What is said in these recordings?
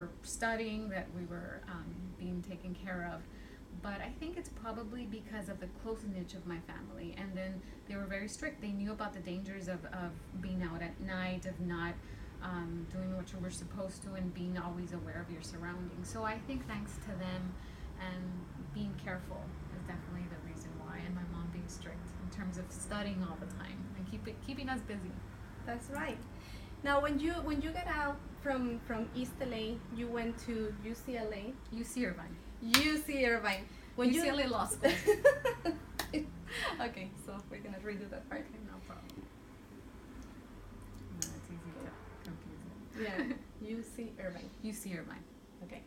were studying, that we were being taken care of. But I think it's probably because of the close knit of my family. And then they were very strict. They knew about the dangers of being out at night, of not doing what you were supposed to, and being always aware of your surroundings. So I think thanks to them and being careful is definitely the reason why. And my mom being strict in terms of studying all the time and keeping us busy. That's right. Now, when you got out from East LA, you went to UCLA. UC Irvine. UC Irvine. When UCLA Law School. Okay, so we're gonna redo that part. Okay, no problem. No, it's easy to confuse it. Yeah, UC Irvine. UC Irvine. Okay.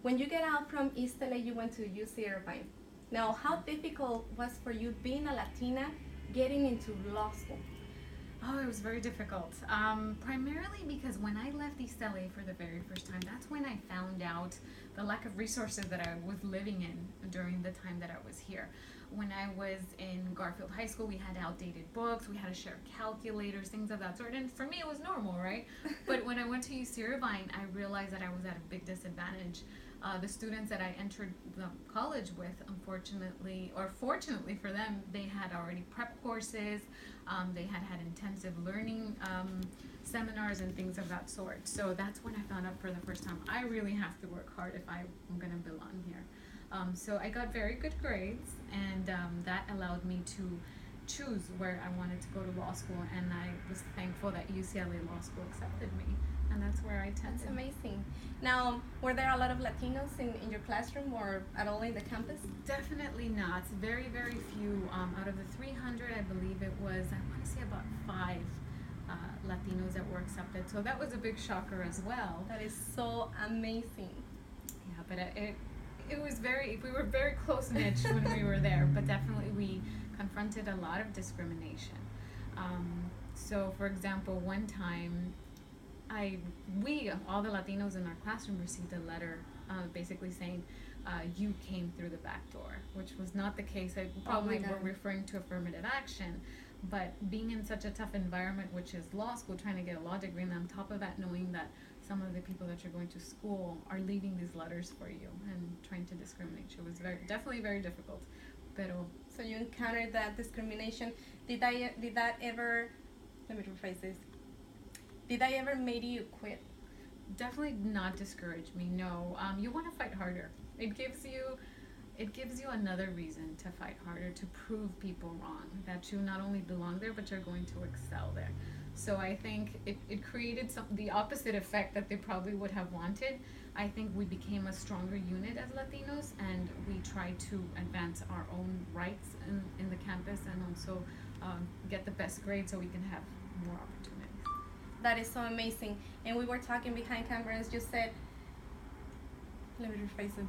When you get out from East LA, you went to UC Irvine. Now, how difficult was for you being a Latina getting into law school? Oh, it was very difficult. Primarily because when I left East LA for the very first time, that's when I found out the lack of resources that I was living in during the time that I was here. When I was in Garfield High School, we had outdated books, we had to share calculators, things of that sort. And for me, it was normal, right? But when I went to UC Irvine, I realized that I was at a big disadvantage. The students that I entered the college with, unfortunately, or fortunately for them, they had already prep courses, they had intensive learning seminars and things of that sort. So that's when I found out for the first time, I really have to work hard if I'm going to belong here. So I got very good grades, and that allowed me to choose where I wanted to go to law school, and I was thankful that UCLA Law School accepted me, and that's where I attended. That's amazing. Now, were there a lot of Latinos in your classroom or at all in the campus? Definitely not. Very, very few. Out of the 300, I believe it was, I want to say about 5 Latinos that were accepted. So that was a big shocker as well. That is so amazing. Yeah, but it was we were very close knit when we were there, but definitely we confronted a lot of discrimination. So, for example, one time, all the Latinos in our classroom received a letter basically saying, you came through the back door, which was not the case. I probably were referring to affirmative action, but being in such a tough environment, which is law school, trying to get a law degree, and on top of that, knowing that some of the people that you're going to school are leaving these letters for you and trying to discriminate you was definitely very difficult. So you encountered that discrimination. Did that ever, let me rephrase this, did that ever made you quit? Definitely not discourage me. No, you want to fight harder. It gives you another reason to fight harder, to prove people wrong, that you not only belong there, but you're going to excel there. So I think it created the opposite effect that they probably would have wanted. I think we became a stronger unit as Latinos, and we tried to advance our own rights in the campus, and also get the best grades so we can have more opportunities. That is so amazing. And we were talking behind cameras, you said, let me rephrase it.